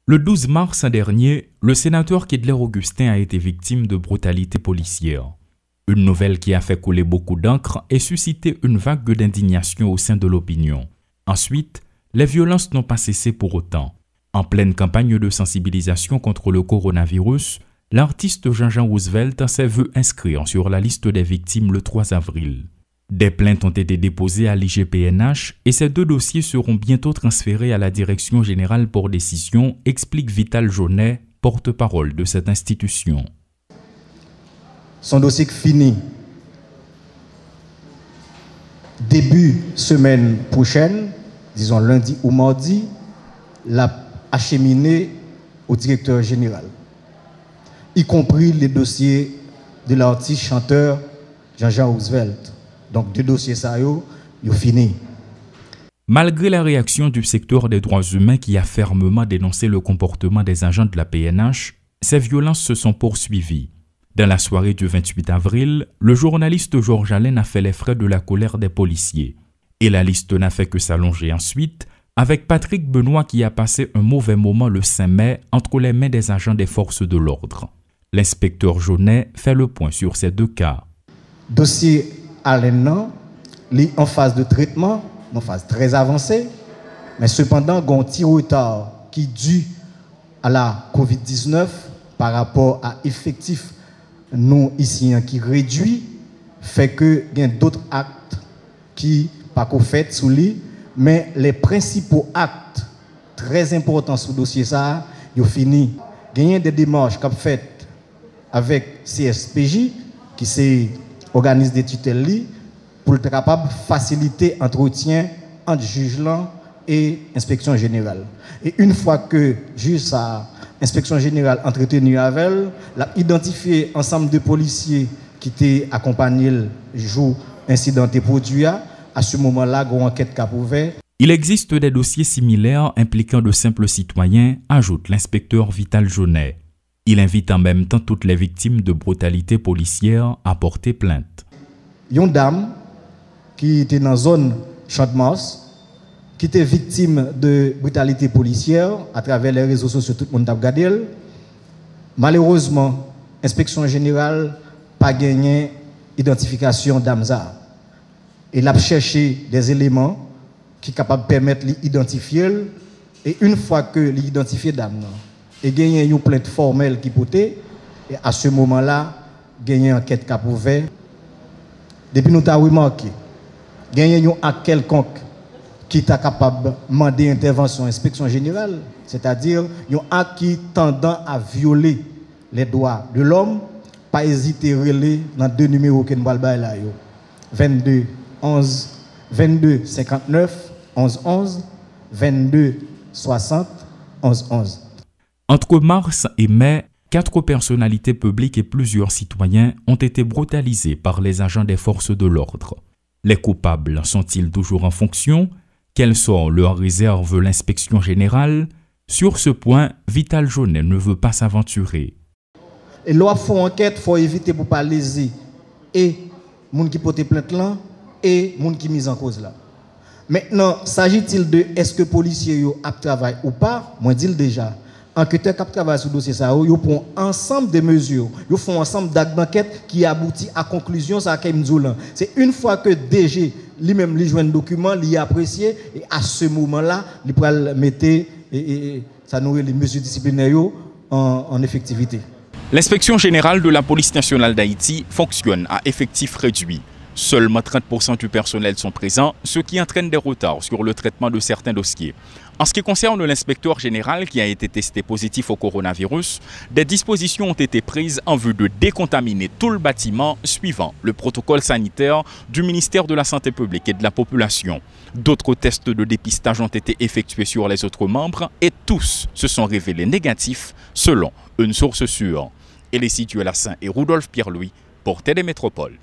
Le 12 mars dernier, le sénateur Kedler Augustin a été victime de brutalité policière. Une nouvelle qui a fait couler beaucoup d'encre et suscité une vague d'indignation au sein de l'opinion. Ensuite, les violences n'ont pas cessé pour autant. En pleine campagne de sensibilisation contre le coronavirus, l'artiste Jean-Jean Roosevelt s'est vu inscrire sur la liste des victimes le 3 avril. Des plaintes ont été déposées à l'IGPNH et ces 2 dossiers seront bientôt transférés à la Direction générale pour décision, explique Vital Jaunet, porte-parole de cette institution. Son dossier fini. Début semaine prochaine, disons lundi ou mardi, l'a acheminé au directeur général, y compris les dossiers de l'artiste chanteur Jean-Jean Roosevelt. Donc, 2 dossiers, ça y est fini. Malgré la réaction du secteur des droits humains qui a fermement dénoncé le comportement des agents de la PNH, ces violences se sont poursuivies. Dans la soirée du 28 avril, le journaliste Georges Allen a fait les frais de la colère des policiers. Et la liste n'a fait que s'allonger ensuite, avec Patrick Benoît qui a passé un mauvais moment le 5 mai entre les mains des agents des forces de l'ordre. L'inspecteur Jaunet fait le point sur ces 2 cas. Dossier Allen, en phase de traitement, en phase très avancée, mais cependant, il y a un petit retard qui est dû à la COVID-19 par rapport à l'effectif nous ici qui réduit, fait que il y a d'autres actes qui pas qu'on fait sous lui, mais les principaux actes très importants sur le dossier ça, ils ont fini. Il y a des démarches qu'on fait avec CSPJ qui c'est organisme de tutelle pour être capable de faciliter l'entretien entre juge et inspection générale. Et une fois que juge sa inspection générale entretenu avec elle, l'a identifié ensemble de policiers qui étaient accompagnés le jour incident et produit. À ce moment-là, une enquête qu'a ouvert. Il existe des dossiers similaires impliquant de simples citoyens, ajoute l'inspecteur Vital Jaunet. Il invite en même temps toutes les victimes de brutalité policière à porter plainte. Une dame qui était dans la zone Champ-de-Mars, qui était victime de brutalité policière à travers les réseaux sociaux, tout le monde a regardé. Malheureusement, l'inspection générale n'a pas gagné l'identification d'Amza. Elle a cherché des éléments qui sont capables de permettre d'identifier. Et une fois que l'identifié d'Amza, et gagné une plainte formelle qui potait, et à ce moment-là, gagné une enquête cap ouvert. Depuis nous avons remarqué, gagné un acte quelconque qui est capable de demander intervention inspection générale, c'est-à-dire un acte qui tendant à violer les droits de l'homme, pas hésiter à relayer dans 2 numéros que nous avons là, 22 11 22 59 11 11 22 60 11 11. Entre mars et mai, 4 personnalités publiques et plusieurs citoyens ont été brutalisés par les agents des forces de l'ordre. Les coupables sont-ils toujours en fonction? Quel sort leur réserve l'inspection générale? Sur ce point, Vital Jaunet ne veut pas s'aventurer. Et loi font enquête, il faut éviter pour pas léser et moun qui porte plainte là et moun qui mise en cause là. Maintenant, s'agit-il de est-ce que policiers yo a travail ou pas? Moi dis déjà. Enquêteurs qui travaillent sur le dossier ça, ils prennent ensemble de mesures, ils font ensemble d'actes d'enquête qui aboutit à conclusion ça c'est une fois que DG lui-même lui joint un document, lui apprécié et à ce moment-là, il pourra mettre ça nourrit les mesures disciplinaires en effectivité. L'inspection générale de la police nationale d'Haïti fonctionne à effectif réduit. Seulement 30% du personnel sont présents, ce qui entraîne des retards sur le traitement de certains dossiers. En ce qui concerne l'inspecteur général qui a été testé positif au coronavirus, des dispositions ont été prises en vue de décontaminer tout le bâtiment suivant le protocole sanitaire du ministère de la Santé publique et de la Population. D'autres tests de dépistage ont été effectués sur les autres membres et tous se sont révélés négatifs selon une source sûre. Et les situés Lassin et Rudolph Pierre-Louis pour Télémétropole.